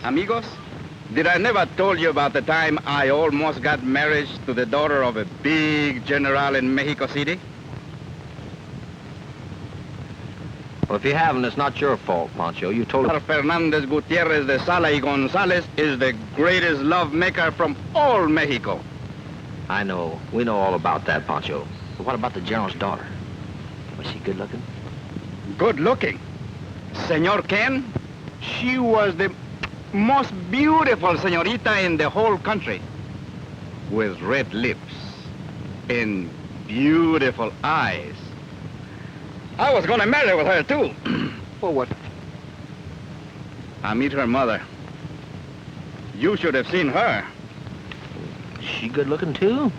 Amigos, did I never told you about the time I almost got married to the daughter of a big general in Mexico City? Well, if you haven't, it's not your fault, Pancho. You told us. Fernandez Gutierrez de Sala y Gonzalez is the greatest love maker from all Mexico. I know. We know all about that, Pancho. But what about the general's daughter? Was she good looking? Good looking? Senor Ken? She was the most beautiful señorita in the whole country. With red lips and beautiful eyes. I was gonna marry with her, too. Well, what? I meet her mother. You should have seen her. She good looking, too?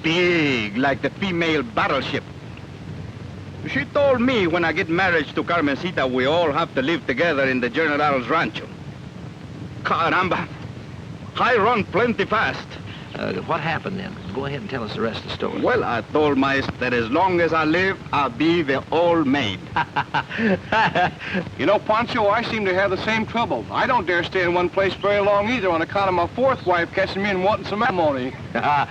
Big, like the female battleship. She told me when I get married to Carmencita, we all have to live together in the General's rancho. Caramba, I run plenty fast. What happened then? Go ahead and tell us the rest of the story. Well, I told Mice that as long as I live, I'll be the old maid. You know, Pancho, I seem to have the same trouble. I don't dare stay in one place very long either on account of my fourth wife catching me and wanting some alimony. That,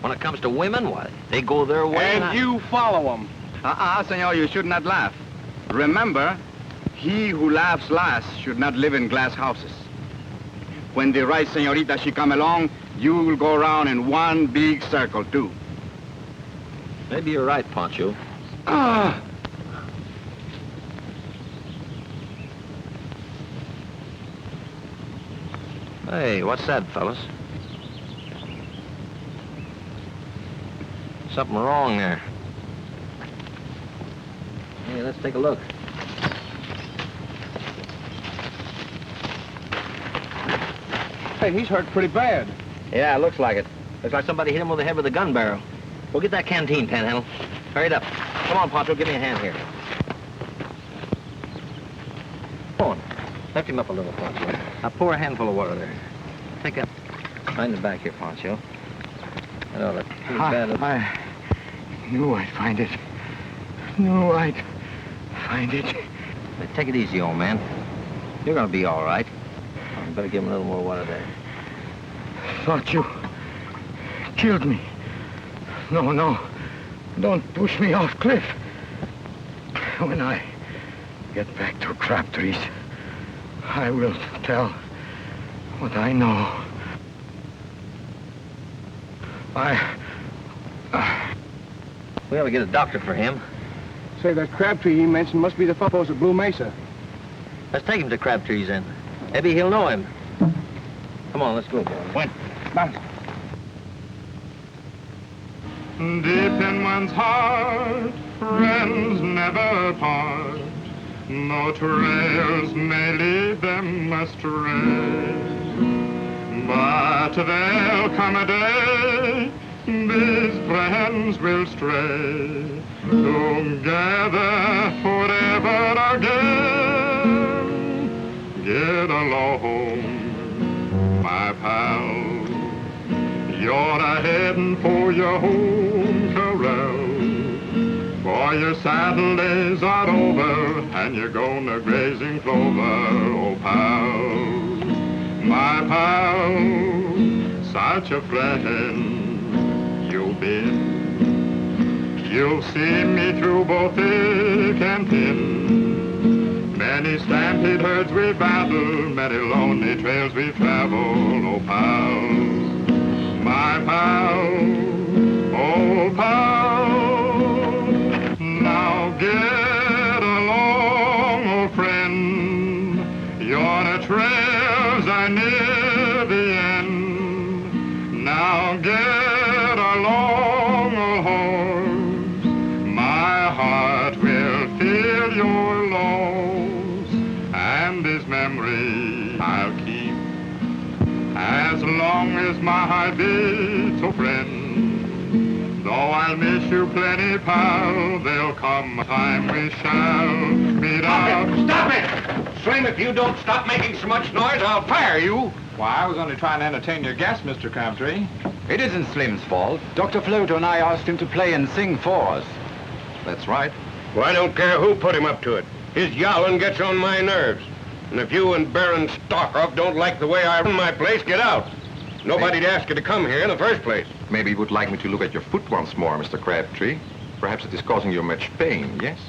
when it comes to women, why, they go their way. And you follow them. Senor, you should not laugh. Remember, he who laughs last should not live in glass houses. When the right señorita she come along, you will go around in one big circle, too. Maybe you're right, Pancho. Hey, what's that, fellas? Something wrong there. Hey, let's take a look. Hey, he's hurt pretty bad. Yeah, it looks like it. Looks like somebody hit him with the head with a gun barrel. Go get that canteen, Panhandle. Hurry it up. Come on, Pancho, give me a hand here. Come on. Lift him up a little, Pancho. Now pour a handful of water there. Take that. Find the back here, Pancho. I know that. I knew I'd find it. Knew I'd find it. But take it easy, old man. You're gonna be all right. You better give him a little more water there. Thought you killed me. No. Don't push me off cliff. When I get back to Crabtree's, I will tell what I know. We ought to get a doctor for him. Say, that Crabtree he mentioned must be the fellows at Blue Mesa. Let's take him to Crabtree's then. Maybe he'll know him. Come on, let's go. When? Deep in one's heart, friends never part. No trails may lead them astray. But there'll come a day these friends will stray together forever again. Get along, my pal. You're a-heading for your home corral. For your saddle days are over, and you're gonna grazing clover, oh pal. My pal, such a friend you've been. You've seen me through both thick and thin. Many stampede herds we battled, many lonely trails we traveled, oh pal. My pal, oh pal. Now get along, old friend. You're the trails are near the end. Now get along, old horse. My heart will feel your loss, and this memory I'll keep as long as my heart beats, oh friend. Though I'll miss you plenty, pal, there'll come a time we shall meet up. Stop it! Slim, if you don't stop making so much noise, I'll fire you. Why, I was only trying to entertain your guest, Mr. Crabtree. It isn't Slim's fault. Dr. Flotow and I asked him to play and sing for us. That's right. Well, I don't care who put him up to it. His yowling gets on my nerves. And if you and Baron Strakoff don't like the way I run my place, get out. Nobody'd ask you to come here in the first place. Maybe you would like me to look at your foot once more, Mr. Crabtree. Perhaps it is causing you much pain, yes?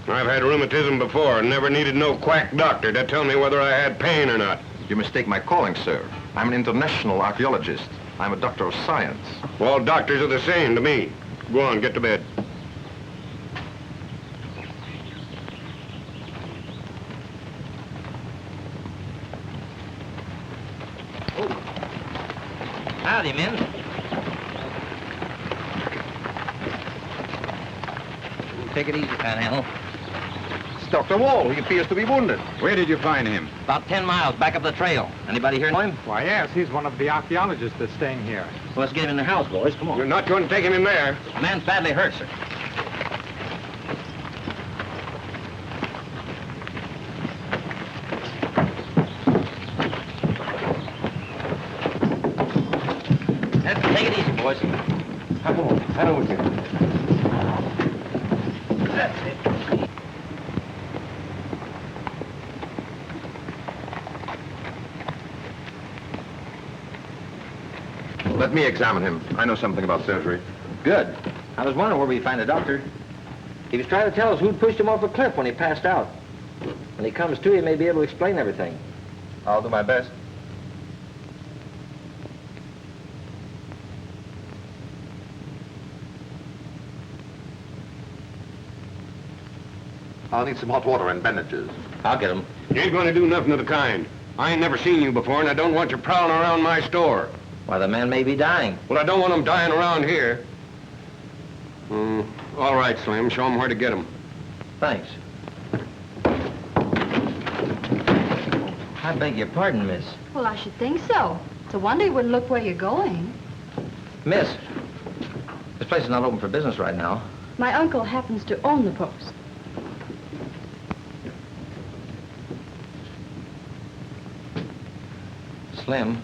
I've had rheumatism before and never needed no quack doctor to tell me whether I had pain or not. You mistake my calling, sir. I'm an international archaeologist. I'm a doctor of science. All doctors are the same to me. Go on, get to bed. Howdy, men. Take it easy, Panhandle. It's Dr. Wahl. He appears to be wounded. Where did you find him? About 10 miles back up the trail. Anybody here know him? Why, yes, he's one of the archaeologists that's staying here. Well, let's get him in the house, boys. Come on. You're not going to take him in there. The man's badly hurt, sir. Take it easy, boys. Come on, head over here. That's it. Let me examine him. I know something about surgery. Good. I was wondering where we'd find a doctor. He was trying to tell us who'd pushed him off a cliff when he passed out. When he comes to, he may be able to explain everything. I'll do my best. I'll need some hot water and bandages. I'll get him. You ain't going to do nothing of the kind. I ain't never seen you before, and I don't want you prowling around my store. Why, the man may be dying. Well, I don't want him dying around here. All right, Slim. Show him where to get him. Thanks. I beg your pardon, miss. Well, I should think so. It's a wonder you wouldn't look where you're going. Miss, this place is not open for business right now. My uncle happens to own the post. Slim,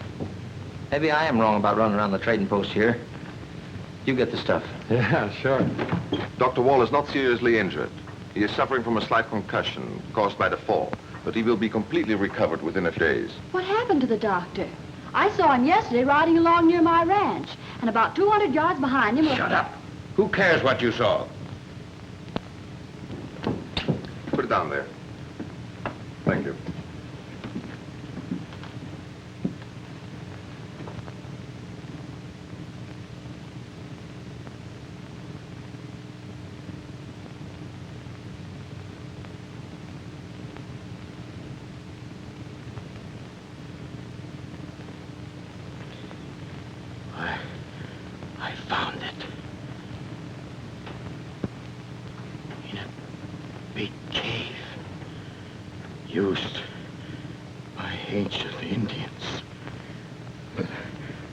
maybe I am wrong about running around the trading post here. You get the stuff. Yeah, sure. Dr. Wahl is not seriously injured. He is suffering from a slight concussion caused by the fall, but he will be completely recovered within a few days. What happened to the doctor? I saw him yesterday riding along near my ranch, and about 200 yards behind him was... Shut up. Who cares what you saw? Put it down there. Thank you. I found it. In a big cave. Used by ancient Indians. But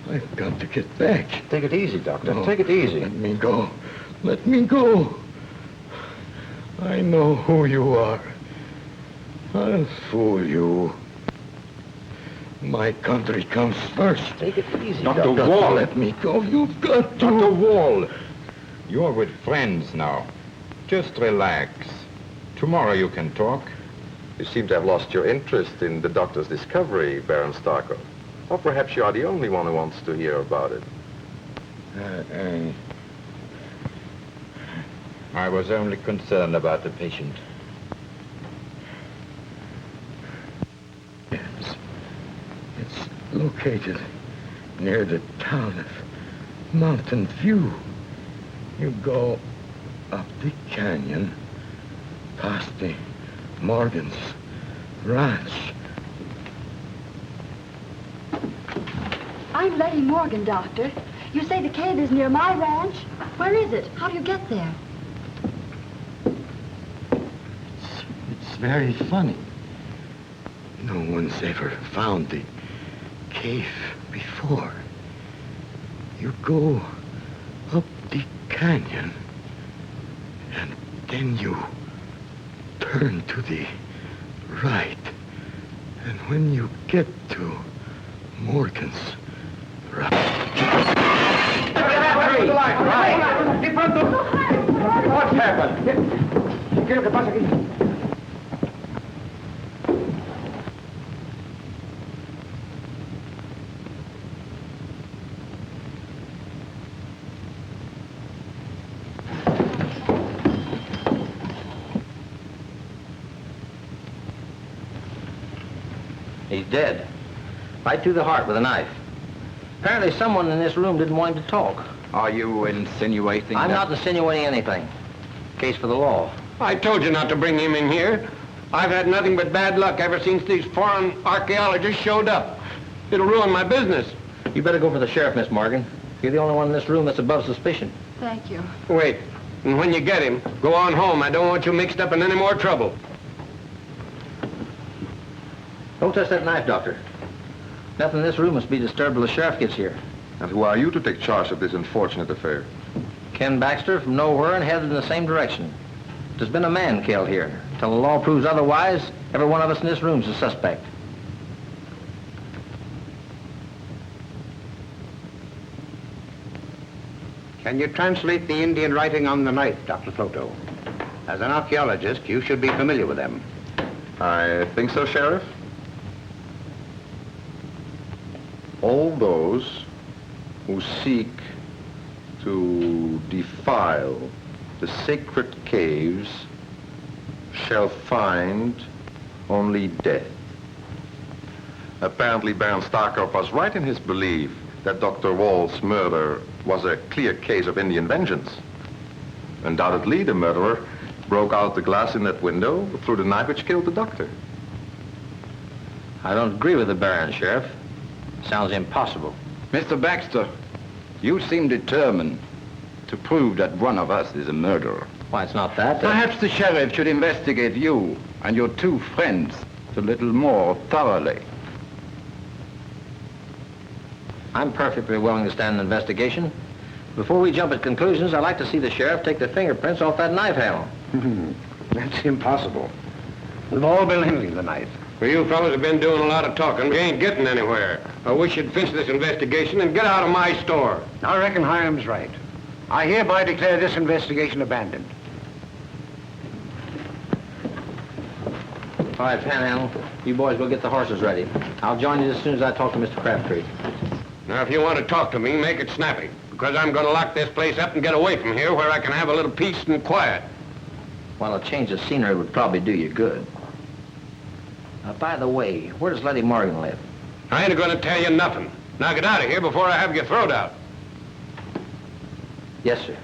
I've got to get back. Take it easy, Doctor. No, Take it easy. Let me go. Let me go. I know who you are. I'll fool you. My country comes first. Take it easy, Dr. You've got Wahl. to let me go. You've got to. Dr. Wahl, you're with friends now. Just relax. Tomorrow you can talk. You seem to have lost your interest in the doctor's discovery, Baron Strakoff. Or perhaps you are the only one who wants to hear about it. I was only concerned about the patient. It's located near the town of Mountain View. You go up the canyon, past the Morgan's ranch. I'm Letty Morgan, Doctor. You say the cave is near my ranch? Where is it? How do you get there? It's very funny. No one's ever found the cave before. You go up the canyon, and then you turn to the right. And when you get to Morgan's ranch... What's happened? He's dead. Right through the heart with a knife. Apparently someone in this room didn't want him to talk. Are you insinuating I'm not insinuating anything. Case for the law. I told you not to bring him in here. I've had nothing but bad luck ever since these foreign archaeologists showed up. It'll ruin my business. You better go for the sheriff, Miss Morgan. You're the only one in this room that's above suspicion. Thank you. Wait, and when you get him, go on home. I don't want you mixed up in any more trouble. Don't touch that knife, Doctor. Nothing in this room must be disturbed till the sheriff gets here. And who are you to take charge of this unfortunate affair? Ken Baxter from nowhere and headed in the same direction. There's been a man killed here. Till the law proves otherwise, every one of us in this room's a suspect. Can you translate the Indian writing on the knife, Dr. Flotow? As an archaeologist, you should be familiar with them. I think so, Sheriff. All those who seek to defile the sacred caves shall find only death. Apparently, Baron Strakoff was right in his belief that Dr. Wahl's murder was a clear case of Indian vengeance. Undoubtedly, the murderer broke out the glass in that window through the knife which killed the doctor. I don't agree with the Baron, Sheriff. Sounds impossible. Mr. Baxter, you seem determined to prove that one of us is a murderer. Why, it's not that. Perhaps the sheriff should investigate you and your two friends a little more thoroughly. I'm perfectly willing to stand an investigation. Before we jump at conclusions, I'd like to see the sheriff take the fingerprints off that knife handle. That's impossible. We've all been handling the knife. Well, you fellas have been doing a lot of talking. We ain't getting anywhere. I wish you'd finish this investigation and get out of my store. I reckon Hiram's right. I hereby declare this investigation abandoned. All right, Panhandle, you boys go get the horses ready. I'll join you as soon as I talk to Mr. Crabtree. Now, if you want to talk to me, make it snappy, because I'm going to lock this place up and get away from here where I can have a little peace and quiet. Well, a change of scenery would probably do you good. By the way, where does Letty Morgan live? I ain't going to tell you nothing. Now get out of here before I have your throat out. Yes, sir.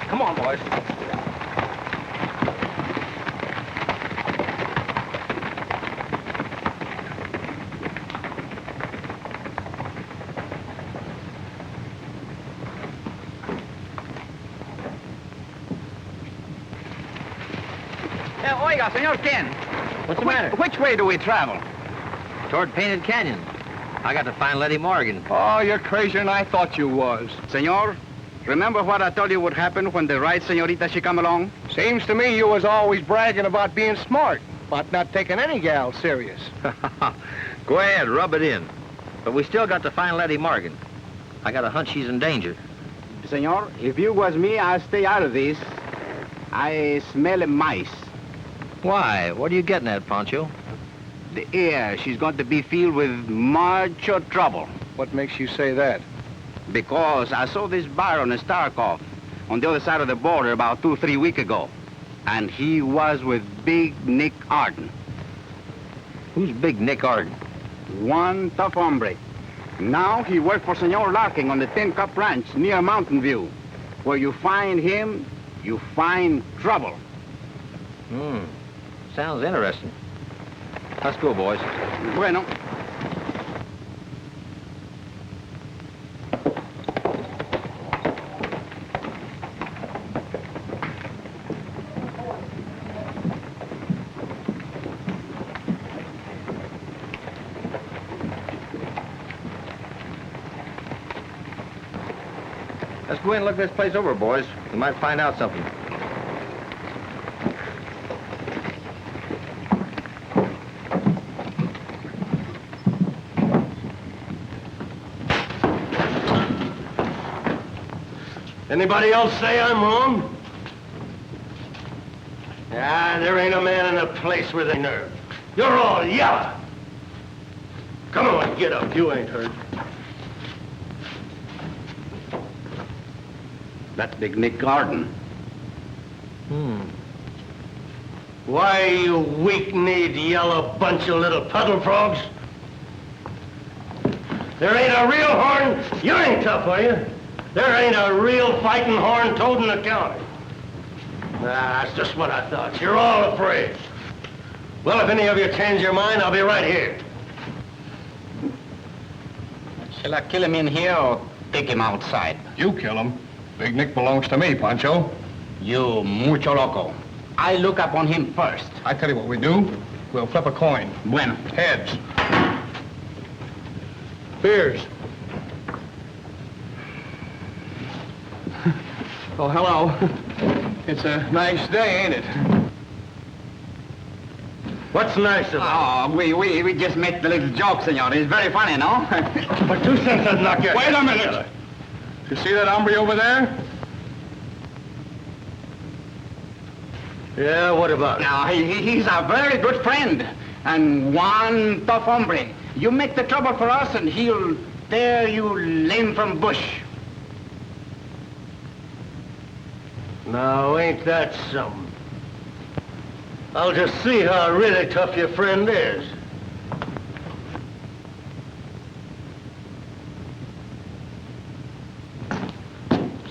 Come on, boys. Oiga, Senor Ken. What's the matter? Which way do we travel? Toward Painted Canyon. I got to find Letty Morgan. Oh, you're crazier than I thought you was. Senor, remember what I told you would happen when the right senorita she come along? Seems to me you was always bragging about being smart, but not taking any gal serious. Go ahead, rub it in. But we still got to find Letty Morgan. I got a hunch she's in danger. Senor, if you was me, I'd stay out of this. I smell mice. Why? What are you getting at, Pancho? The air, she's going to be filled with much trouble. What makes you say that? Because I saw this Baron Strakoff on the other side of the border about 2 or 3 weeks ago. And he was with Big Nick Arden. Who's Big Nick Arden? One tough hombre. Now he works for Senor Larkin on the Tin Cup Ranch near Mountain View. Where you find him, you find trouble. Sounds interesting. Let's go, boys. Bueno. Let's go in and look this place over, boys. We might find out something. Anybody else say I'm wrong? Ah, there ain't a man in the place with a nerve. You're all yellow. Come on, get up. You ain't hurt. That's Big Nick Garden. Why, you weak-kneed, yellow bunch of little puddle frogs? There ain't a real horn. You ain't tough, are you? There ain't a real fighting horn toad in the county. That's just what I thought. You're all afraid. Well, if any of you change your mind, I'll be right here. Shall I kill him in here or take him outside? You kill him. Big Nick belongs to me, Pancho. You mucho loco. I look upon him first. I tell you what we do. We'll flip a coin. Bueno. Heads. Beers. Oh, hello. It's a nice day, ain't it? What's nice about it? Oh, we just make the little joke, senor. It's very funny, no? But 2 cents doesn't knock you. Wait a minute. You see that hombre over there? Yeah, what about it? Now, he's a very good friend. And one tough hombre. You make the trouble for us and he'll tear you lame from bush. Now, ain't that something? I'll just see how really tough your friend is.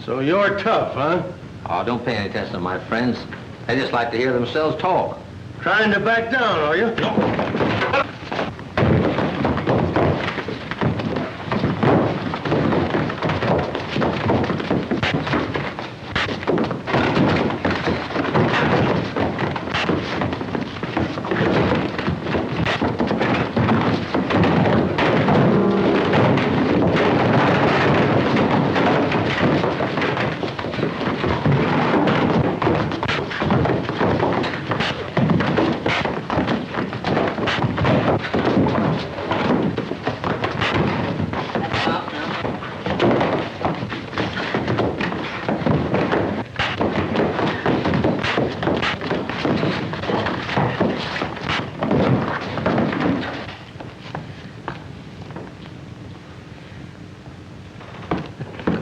So you're tough, huh? Oh, don't pay any attention to my friends. They just like to hear themselves talk. Trying to back down, are you?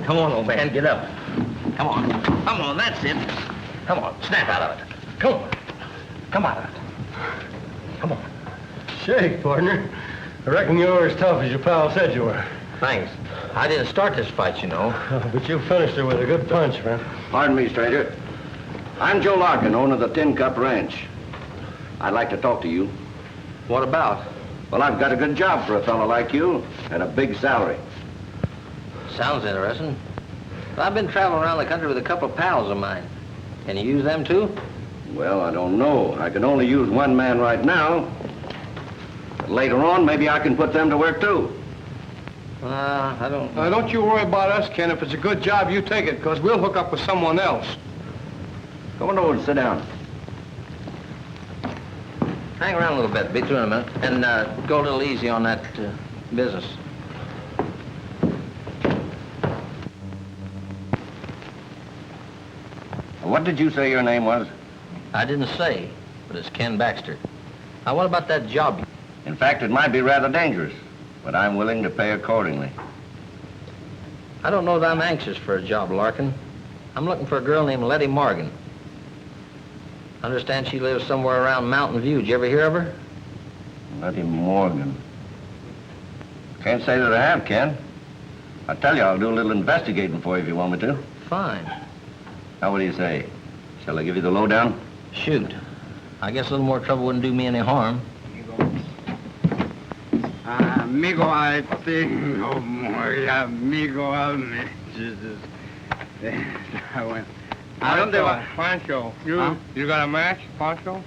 Come on, old man, get up. Come on. Come on, that's it. Come on, snap out of it. Come on. Come out of it. Come on. Shake, partner. I reckon you're as tough as your pal said you were. Thanks. I didn't start this fight, you know. But you finished her with a good punch, man. Pardon me, stranger. I'm Joe Larkin, owner of the Tin Cup Ranch. I'd like to talk to you. What about? Well, I've got a good job for a fellow like you and a big salary. Sounds interesting. Well, I've been traveling around the country with a couple of pals of mine. Can you use them, too? Well, I don't know. I can only use one man right now. But later on, maybe I can put them to work, too. I don't... Don't you worry about us, Ken. If it's a good job, you take it, because we'll hook up with someone else. Come on over and sit down. Hang around a little bit. Be through in a minute. And go a little easy on that business. What did you say your name was? I didn't say, but it's Ken Baxter. Now, what about that job? In fact, it might be rather dangerous, but I'm willing to pay accordingly. I don't know that I'm anxious for a job, Larkin. I'm looking for a girl named Letty Morgan. I understand she lives somewhere around Mountain View. Did you ever hear of her? Letty Morgan. Can't say that I have, Ken. I tell you, I'll do a little investigating for you if you want me to. Fine. Now, what do you say? Shall I give you the lowdown? Shoot. I guess a little more trouble wouldn't do me any harm. Amigo, I think, oh, my amigo, Jesus. I don't know. Pancho, you Huh? you got a match, Pancho?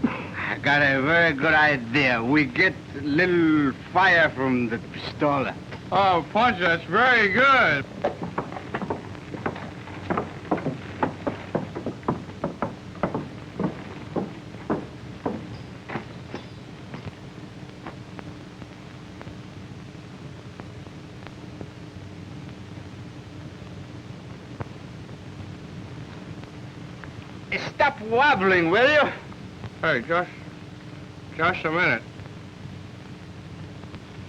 I got a very good idea. We get a little fire from the pistola. Oh, Pancho, that's very good. Stop wobbling, will you? Hey, just a minute.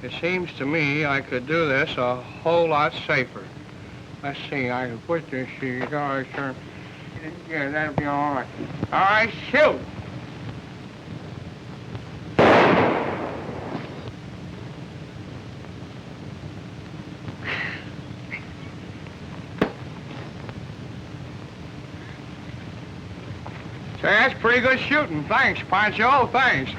It seems to me I could do this a whole lot safer. Let's see, I can put this cigar. Yeah, that'll be all right. All right, shoot! Say, that's pretty good shooting. Thanks, Pancho. Thanks.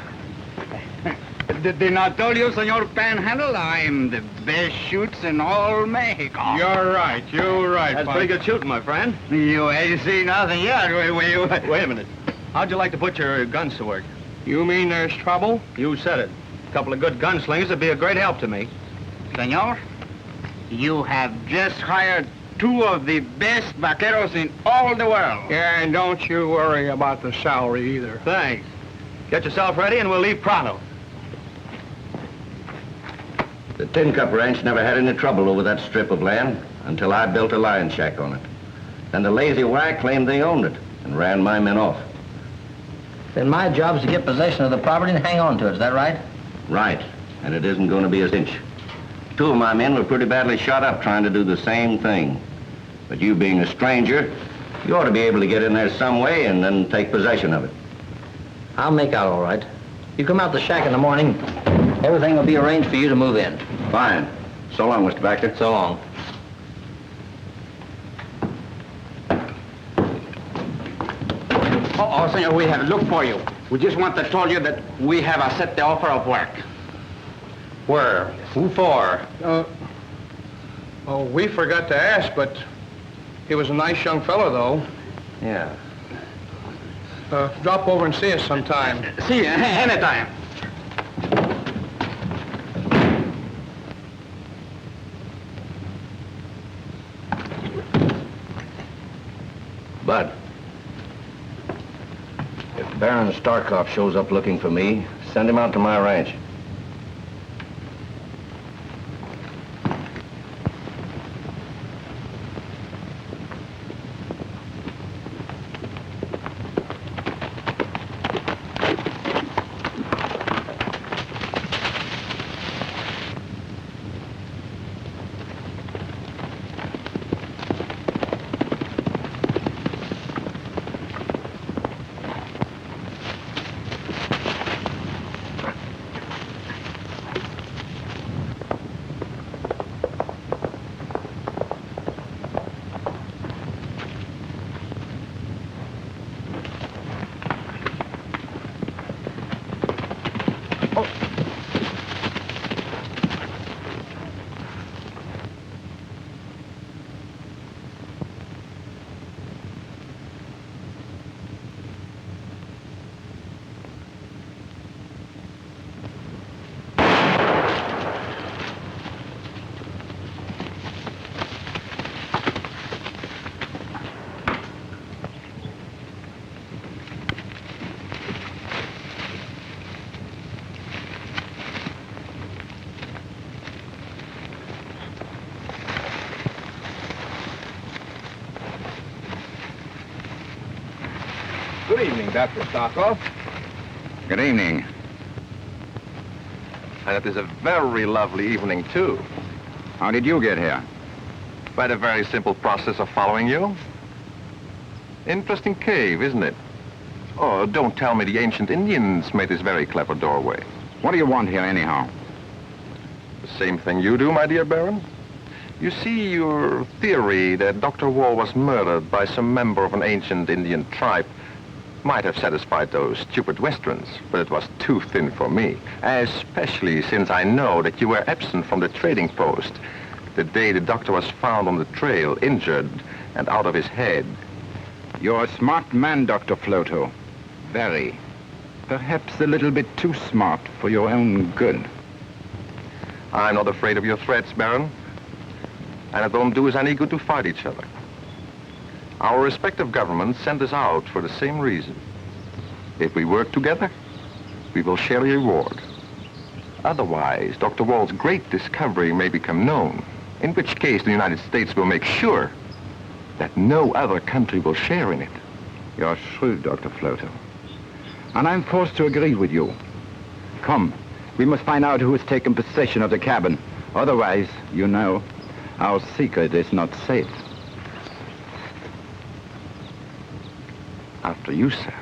Did not tell you, Senor Panhandle, I'm the best shoots in all Mexico. You're right. You're right, That's Pancho. pretty good shooting, my friend. You ain't seen nothing yet. Wait a minute. How'd you like to put your guns to work? You mean there's trouble? You said it. A couple of good gunslingers would be a great help to me. Senor, you have just hired 2 of the best vaqueros in all the world. Yeah, and don't you worry about the salary either. Thanks. Get yourself ready and we'll leave pronto. The Tin Cup Ranch never had any trouble over that strip of land until I built a lion shack on it. Then the lazy whack claimed they owned it and ran my men off. Then my job is to get possession of the property and hang on to it. Is that right? Right, and it isn't going to be an inch. 2 of my men were pretty badly shot up trying to do the same thing. But you being a stranger, you ought to be able to get in there some way and then take possession of it. I'll make out all right. You come out the shack in the morning, everything will be arranged for you to move in. Fine. So long, Mr. Baxter. So long. Oh, senor, we have looked for you. We just want to tell you that we have accepted the offer of work. Where? Who for? Oh, we forgot to ask, but he was a nice young fellow, though. Yeah. Drop over and see us sometime. See you anytime. Bud, if Baron Strakoff shows up looking for me, send him out to my ranch. Good evening, Dr. Strakoff. Good evening. And it is a very lovely evening, too. How did you get here? By the very simple process of following you. Interesting cave, isn't it? Oh, don't tell me the ancient Indians made this very clever doorway. What do you want here, anyhow? The same thing you do, my dear Baron. You see, your theory that Dr. Wahl was murdered by some member of an ancient Indian tribe might have satisfied those stupid Westerns, but it was too thin for me, especially since I know that you were absent from the trading post the day the doctor was found on the trail, injured and out of his head. You're a smart man, Dr. Flotow. Very. Perhaps a little bit too smart for your own good. I'm not afraid of your threats, Baron. And it won't do us any good to fight each other. Our respective governments sent us out for the same reason. If we work together, we will share a reward. Otherwise, Dr. Wahl's great discovery may become known, in which case the United States will make sure that no other country will share in it. You're shrewd, Dr. Flotow. And I'm forced to agree with you. Come, We must find out who has taken possession of the cabin. Otherwise, you know, our secret is not safe. After you, sir.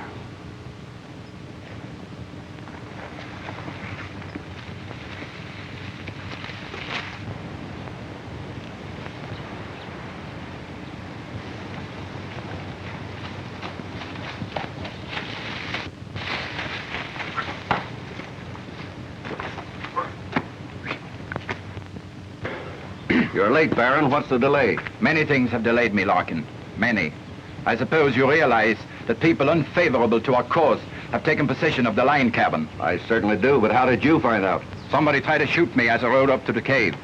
You're late, Baron. What's the delay? Many things have delayed me, Larkin. Many. I suppose you realize that people unfavorable to our cause have taken possession of the line cabin. I certainly do, but how did you find out? Somebody tried to shoot me as I rode up to the cave.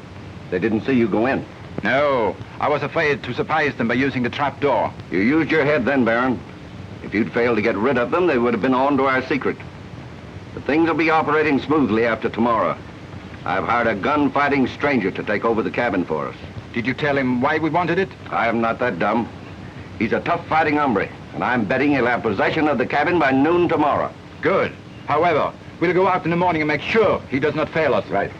They didn't see you go in. No, I was afraid to surprise them by using the trap door. You used your head then, Baron. If you'd failed to get rid of them, they would have been on to our secret. But things will be operating smoothly after tomorrow. I've hired a gun-fighting stranger to take over the cabin for us. Did you tell him why we wanted it? I am not that dumb. He's a tough-fighting hombre, and I'm betting he'll have possession of the cabin by noon tomorrow. Good. However, we'll go out in the morning and make sure he does not fail us. Right.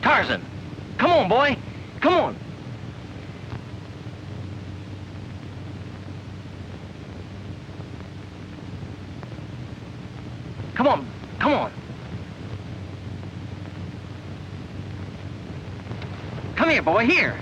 Tarzan, come on, boy. Come on. Come on, come on. Come here, boy, here.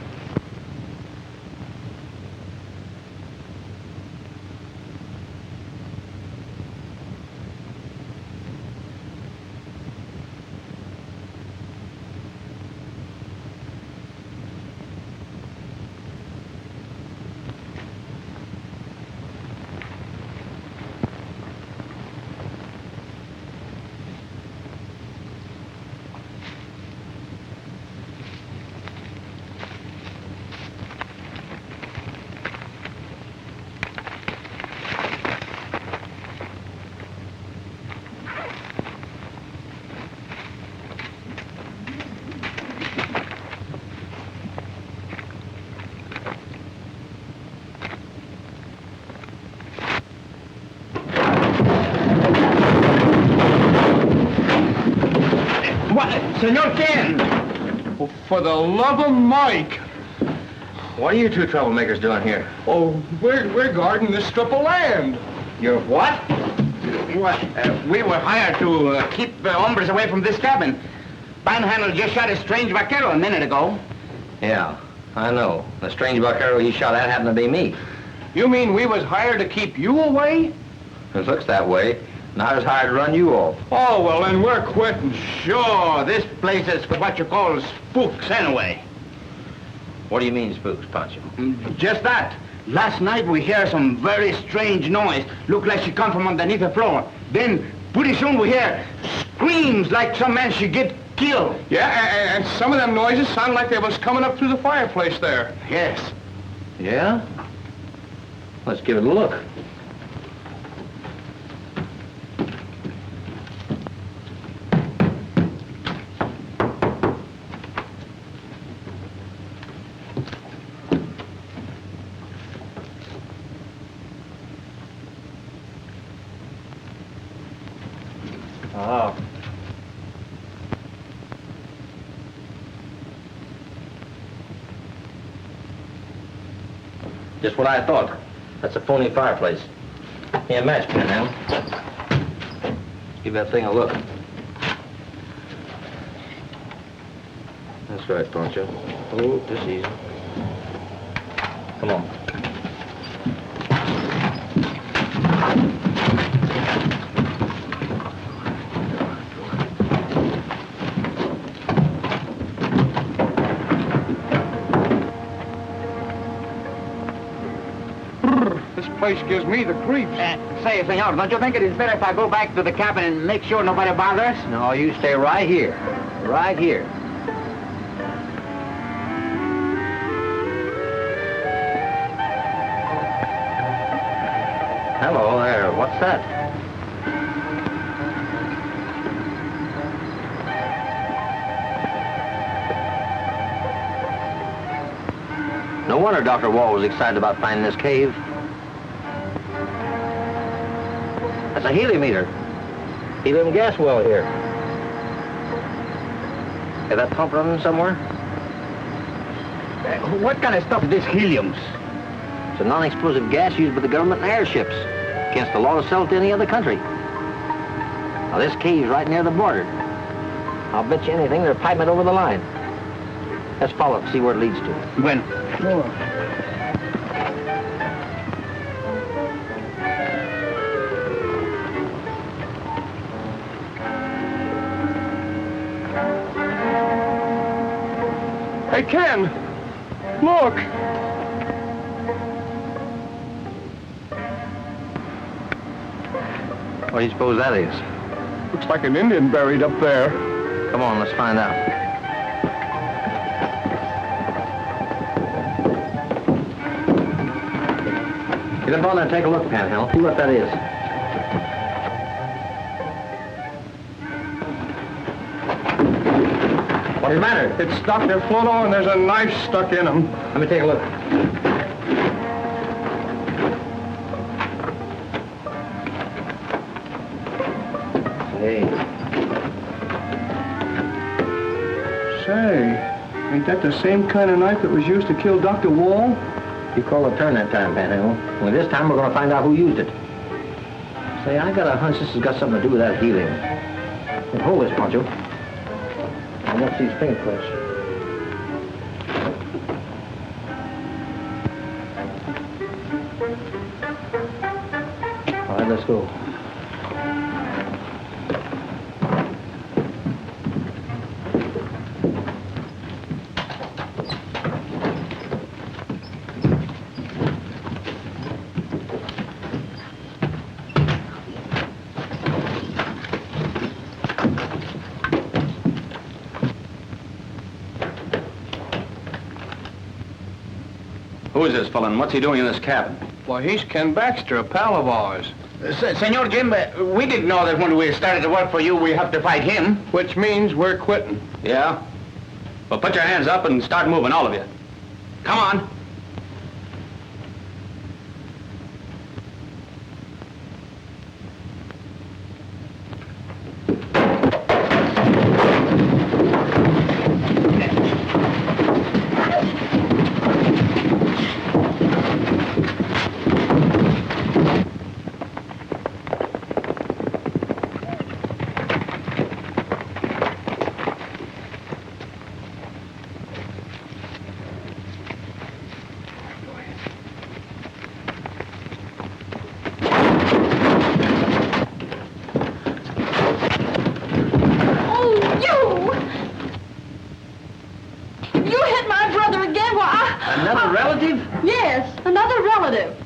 Senor Ken! Oh, for the love of Mike! What are you two troublemakers doing here? Oh, we're guarding this strip of land. You're what? We were hired to keep the hombres away from this cabin. Panhandle just shot a strange vaquero a minute ago. Yeah, I know. The strange vaquero you shot at happened to be me. You mean we was hired to keep you away? It looks that way. And I was hired to run you off. Oh, well, then we're quitting. Sure, this place is what you call spooks anyway. What do you mean, spooks, Pancho? Just that. Last night we hear some very strange noise. Looked like she come from underneath the floor. Then, pretty soon we hear screams like some man should get killed. Yeah, and some of them noises sound like they was coming up through the fireplace there. Yes. Yeah? Let's give it a look. Oh. Just what I thought. That's a phony fireplace. Yeah, match, Panhandle. Give that thing a look. That's right, Pancho. Oh, just easy. Come on. place gives me the creeps. Say, senor, don't you think it is better if I go back to the cabin and make sure nobody bothers us? No, you stay right here. Right here. Hello there. What's that? No wonder Dr. Wahl was excited about finding this cave. That's a heliometer. Helium gas well here. Is that pump running somewhere? What kind of stuff is this helium? It's a non-explosive gas used by the government in airships. Against the law to sell it to any other country. Now, this cave's right near the border. I'll bet you anything they're piping it over the line. Let's follow it and see where it leads to. Bueno. Sure. Hey, Ken! Look! What do you suppose that is? Looks like an Indian buried up there. Come on, let's find out. Get up on there and take a look, Panhandle. See what that is. What's the matter? It's Dr. Flotow, and there's a knife stuck in him. Let me take a look. Say, ain't that the same kind of knife that was used to kill Dr. Wahl? You called a turn that time, Panhandle. Well, this time we're going to find out who used it. Say, I got a hunch this has got something to do with that helium. Hey, hold this, Pancho. Now, what's these fingerprints? All right, let's go. Who is this fellow, and what's he doing in this cabin? Why, he's Ken Baxter, a pal of ours. Senor Jim, we didn't know that when we started to work for you, we have to fight him. Which means we're quitting. Yeah? Well, put your hands up and start moving, all of you. Come on.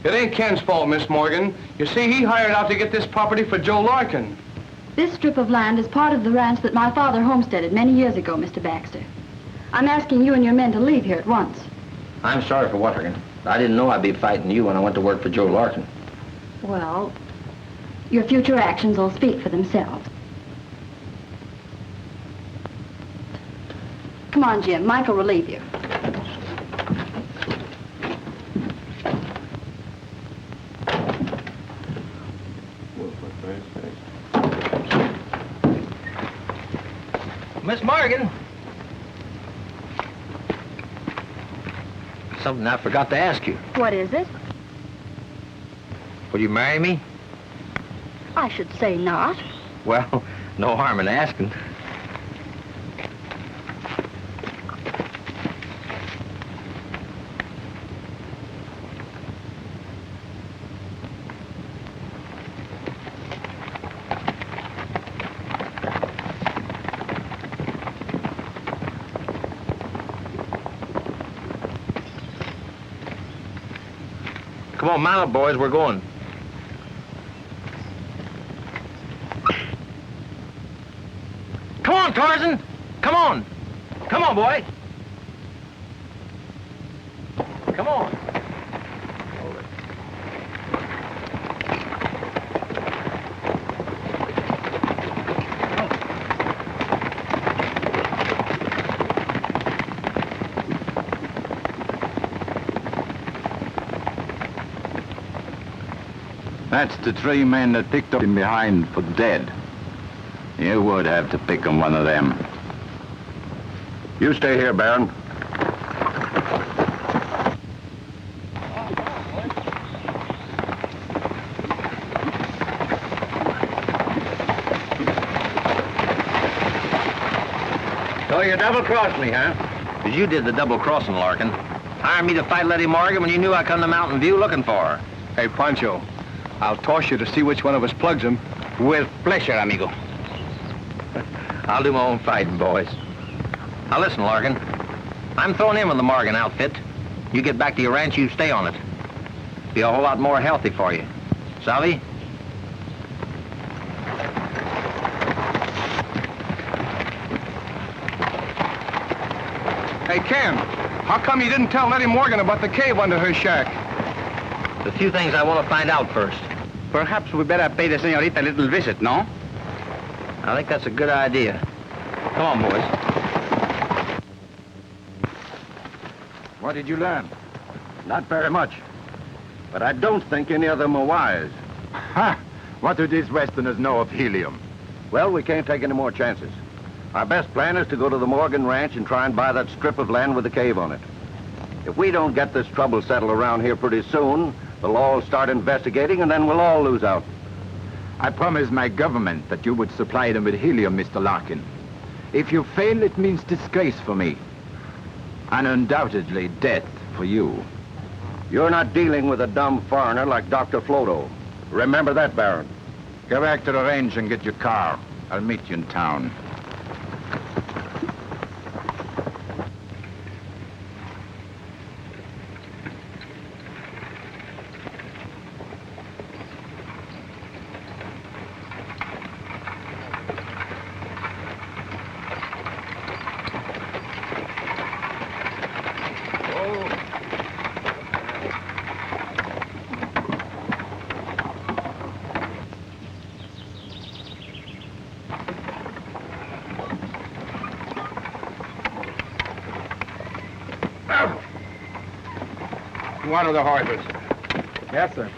It ain't Ken's fault, Miss Morgan. You see, he hired out to get this property for Joe Larkin. This strip of land is part of the ranch that my father homesteaded many years ago, Mr. Baxter. I'm asking you and your men to leave here at once. I'm sorry for Larkin. I didn't know I'd be fighting you when I went to work for Joe Larkin. Well, your future actions will speak for themselves. Come on, Jim. Mike will relieve you. Miss Morgan. Something I forgot to ask you. What is it? Will you marry me? I should say not. Well, no harm in asking. Come on, mount up, boys. We're going. Come on, Tarzan. Come on. Come on, boy. Come on. That's the 3 men that picked up him behind for dead. You would have to pick him one of them. You stay here, Baron. So you double-crossed me, huh? 'Cause you did the double-crossing, Larkin. Hired me to fight Letty Morgan when you knew I come to Mountain View looking for her. Hey, Pancho, I'll toss you to see which one of us plugs him. With pleasure, amigo. I'll do my own fighting, boys. Now listen, Larkin. I'm throwing in with the Morgan outfit. You get back to your ranch, you stay on it. Be a whole lot more healthy for you. Savvy? Hey, Ken, how come you didn't tell Letty Morgan about the cave under her shack? There's a few things I want to find out first. Perhaps we better pay the senorita a little visit, no? I think that's a good idea. Come on, boys. What did you learn? Not very much. But I don't think any of them are wise. Ha! What do these Westerners know of helium? Well, we can't take any more chances. Our best plan is to go to the Morgan Ranch and try and buy that strip of land with the cave on it. If we don't get this trouble settled around here pretty soon, the law will start investigating and then we'll all lose out. I promised my government that you would supply them with helium, Mr. Larkin. If you fail, it means disgrace for me. And undoubtedly death for you. You're not dealing with a dumb foreigner like Dr. Flotow. Remember that, Baron. Go back to the range and get your car. I'll meet you in town. One of the horses. Yes, sir.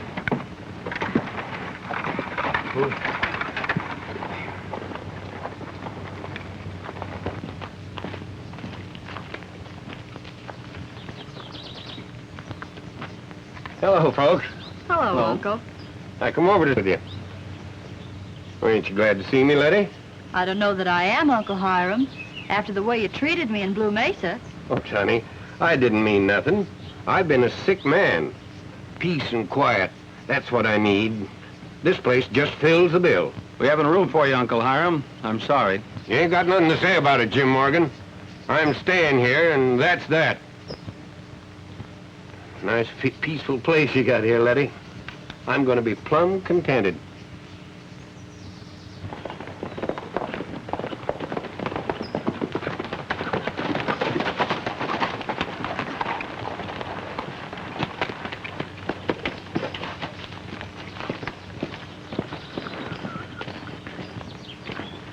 Hello, folks. Hello, Uncle. I come over with you. Well, ain't you glad to see me, Letty? I don't know that I am, Uncle Hiram. After the way you treated me in Blue Mesa. Oh, Johnny, I didn't mean nothing. I've been a sick man. Peace and quiet. That's what I need. This place just fills the bill. We haven't room for you, Uncle Hiram. I'm sorry. You ain't got nothing to say about it, Jim Morgan. I'm staying here, and that's that. Nice, peaceful place you got here, Letty. I'm going to be plumb contented.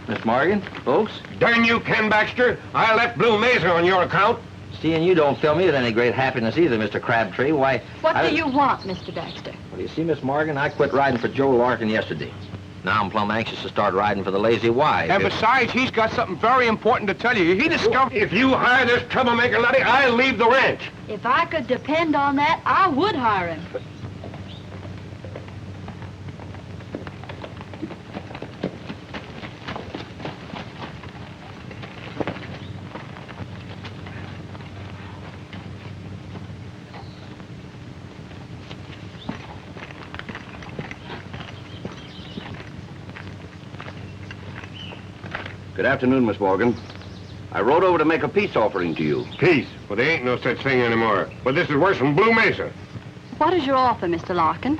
Miss Morgan, folks? Darn you, Ken Baxter. I left Blue Mesa on your account. Seeing you don't fill me with any great happiness either, Mr. Crabtree. Why... What do you want, Mr. Baxter? Well, you see, Miss Morgan, I quit riding for Joe Larkin yesterday. Now I'm plumb anxious to start riding for the Lazy Y. And besides, he's got something very important to tell you. He discovered... If you hire this troublemaker, Letty, I'll leave the ranch. If I could depend on that, I would hire him. Good afternoon, Miss Morgan. I rode over to make a peace offering to you. Peace? Well, there ain't no such thing anymore. But this is worse than Blue Mesa. What is your offer, Mr. Larkin?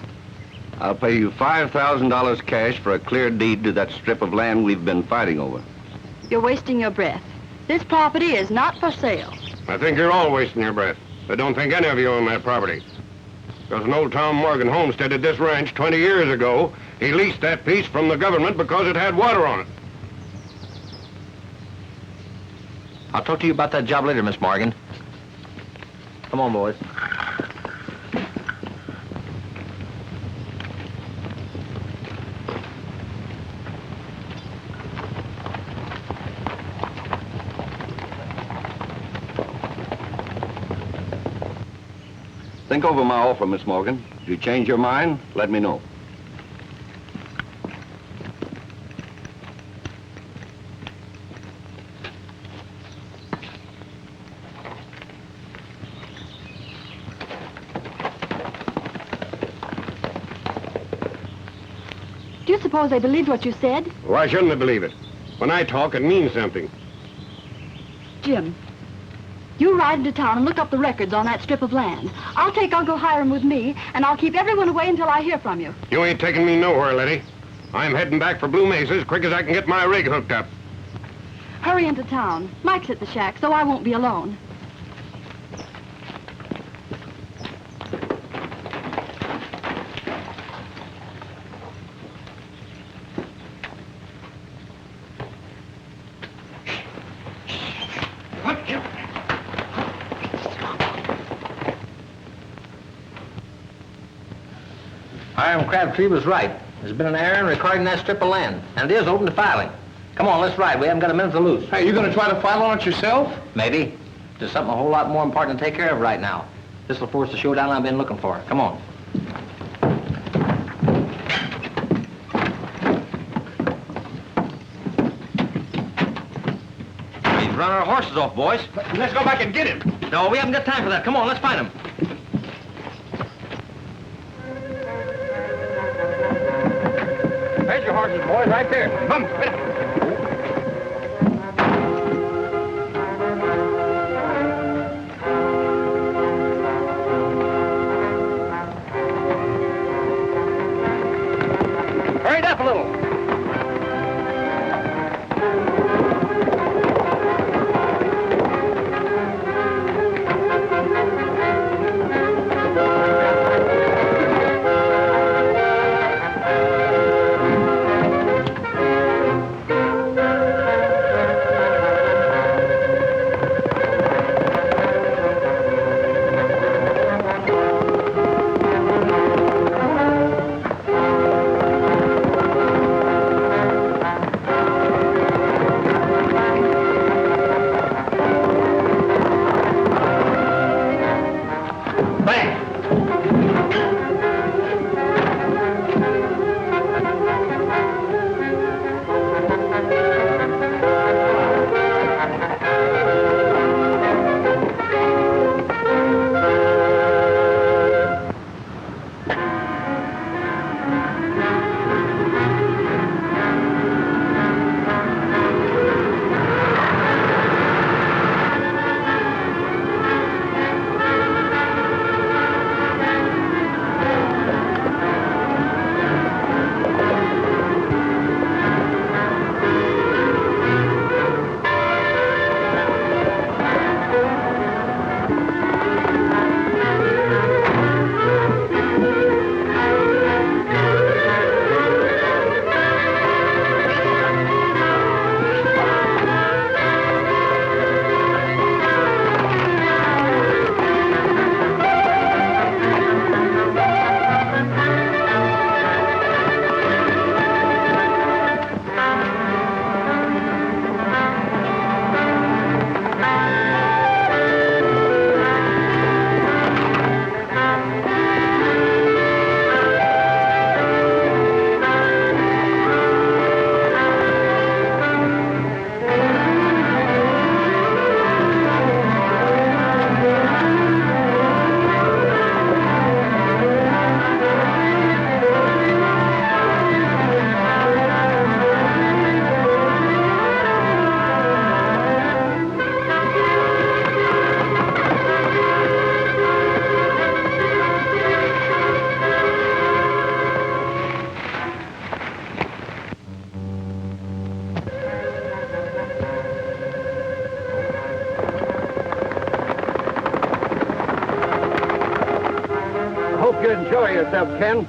I'll pay you $5,000 cash for a clear deed to that strip of land we've been fighting over. You're wasting your breath. This property is not for sale. I think you're all wasting your breath. I don't think any of you own that property. Because an old Tom Morgan homesteaded this ranch 20 years ago. He leased that piece from the government because it had water on it. I'll talk to you about that job later, Miss Morgan. Come on, boys. Think over my offer, Miss Morgan. If you change your mind, let me know. Do you suppose they believed what you said? Why shouldn't they believe it? When I talk, it means something. Jim, you ride into town and look up the records on that strip of land. I'll take Uncle Hiram with me, and I'll keep everyone away until I hear from you. You ain't taking me nowhere, Letty. I'm heading back for Blue Mesa as quick as I can get my rig hooked up. Hurry into town. Mike's at the shack, so I won't be alone. Hiram Crabtree was right. There's been an error in recording that strip of land, and it is open to filing. Come on, let's ride. We haven't got a minute to lose. Hey, you gonna try to file on it yourself? Maybe. There's something a whole lot more important to take care of right now. This will force the showdown I've been looking for. Come on. He's run our horses off, boys. Let's go back and get him. No, we haven't got time for that. Come on, let's find him. There's your horses, boys, right there. Come. Hurry it up a little. Enjoy yourself, Ken.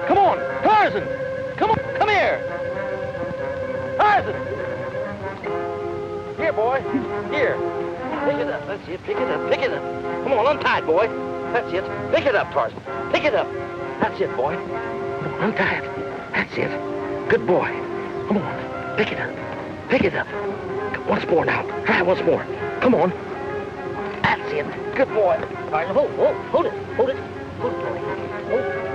Come on, Tarzan! Come on, come here! Tarzan! Here, boy. Here. Pick it up. That's it. Pick it up. Pick it up. Come on, untie it, boy. That's it. Pick it up, Tarzan. Pick it up. That's it, boy. Come on, untie it. That's it. Good boy. Come on. Pick it up. Pick it up. Once more now. Try once more. Come on. That's it. Good boy. Tarzan, hold it. Hold it. Hold it, boy. Hold it.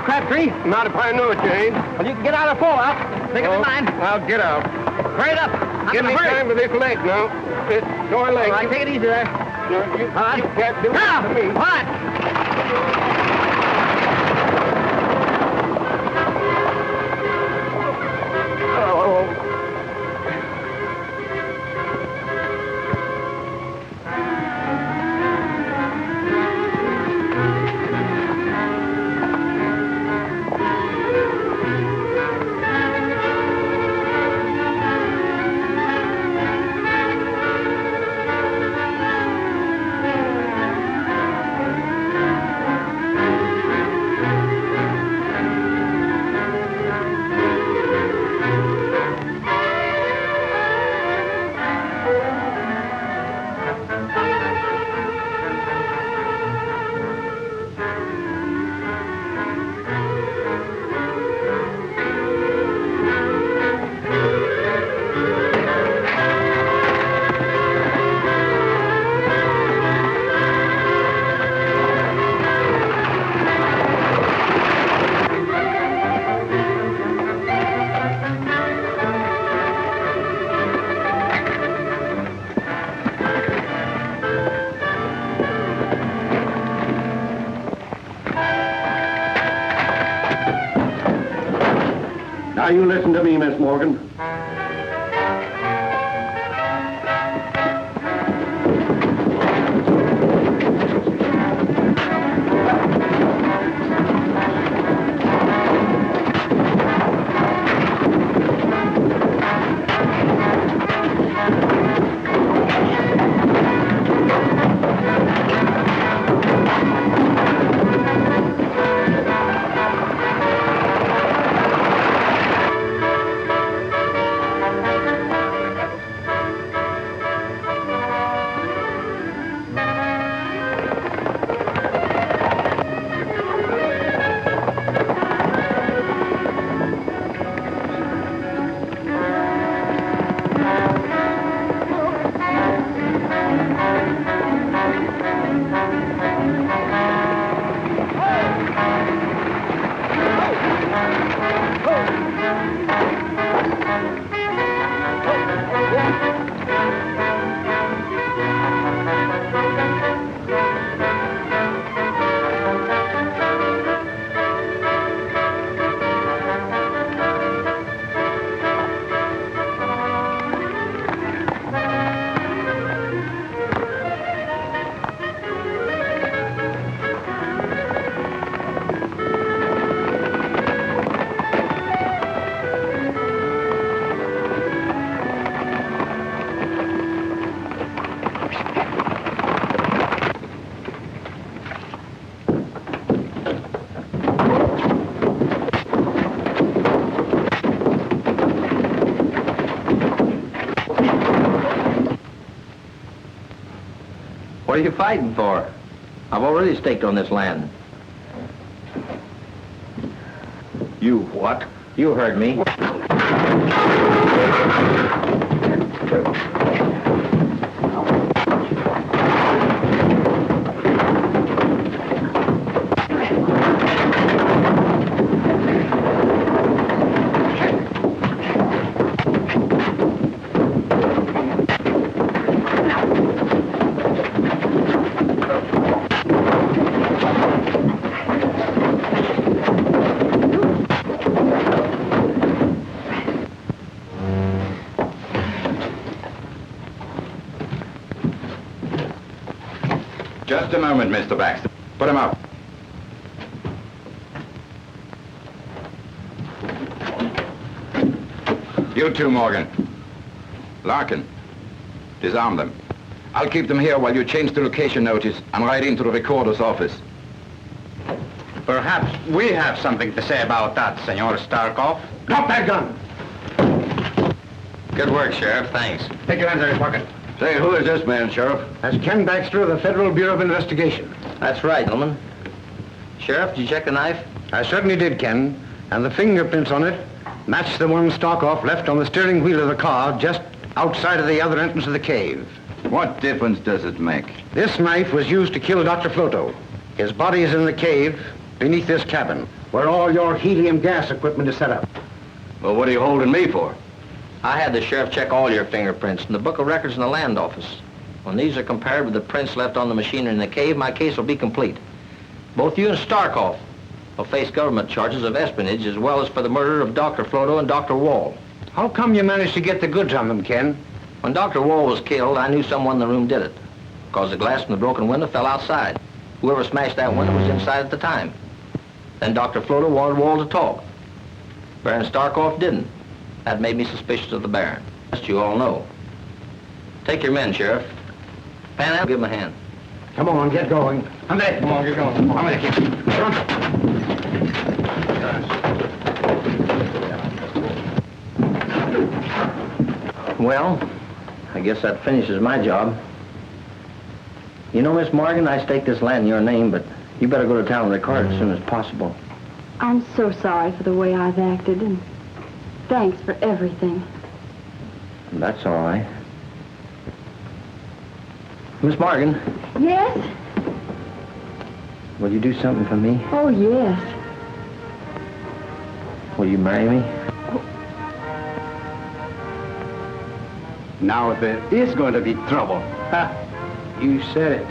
Crabtree? Not if I knew it, Jane. Well, you can get out of the fallout. Make up your mind. I'll get out. Hurry it up. Give me time with this leg now. This sore leg. All right, take it easy there. You all right. can't do that to me. All right. Now, you listen to me, Miss Morgan. What are you fighting for? I've already staked on this land. You what? You heard me. Just a moment, Mr. Baxter. Put him up. You too, Morgan. Larkin, disarm them. I'll keep them here while you change the location notice and ride into the recorder's office. Perhaps we have something to say about that, Senor Strakoff. Drop that gun! Good work, Sheriff. Thanks. Take your hands out of your pocket. Say, who is this man, Sheriff? That's Ken Baxter of the Federal Bureau of Investigation. That's right, gentlemen. Sheriff, did you check the knife? I certainly did, Ken. And the fingerprints on it match the one Strakoff left on the steering wheel of the car just outside of the other entrance of the cave. What difference does it make? This knife was used to kill Dr. Flotow. His body is in the cave beneath this cabin, where all your helium gas equipment is set up. Well, what are you holding me for? I had the sheriff check all your fingerprints in the book of records in the land office. When these are compared with the prints left on the machinery in the cave, my case will be complete. Both you and Strakoff will face government charges of espionage as well as for the murder of Dr. Flotow and Dr. Wahl. How come you managed to get the goods on them, Ken? When Dr. Wahl was killed, I knew someone in the room did it, because the glass from the broken window fell outside. Whoever smashed that window was inside at the time. Then Dr. Flotow wanted Wahl to talk. Baron Strakoff didn't. That made me suspicious of the Baron. That you all know. Take your men, Sheriff. Panhandle, give him a hand. Come on, get going. Come on, get going. I'm gonna keep run. Well, I guess that finishes my job. You know, Miss Morgan, I staked this land in your name, but you better go to town and record it as soon as possible. I'm so sorry for the way I've acted, and thanks for everything. That's all right. Miss Morgan, Yes? will you do something for me? Oh, yes. Will you marry me? Now there is going to be trouble. You said it.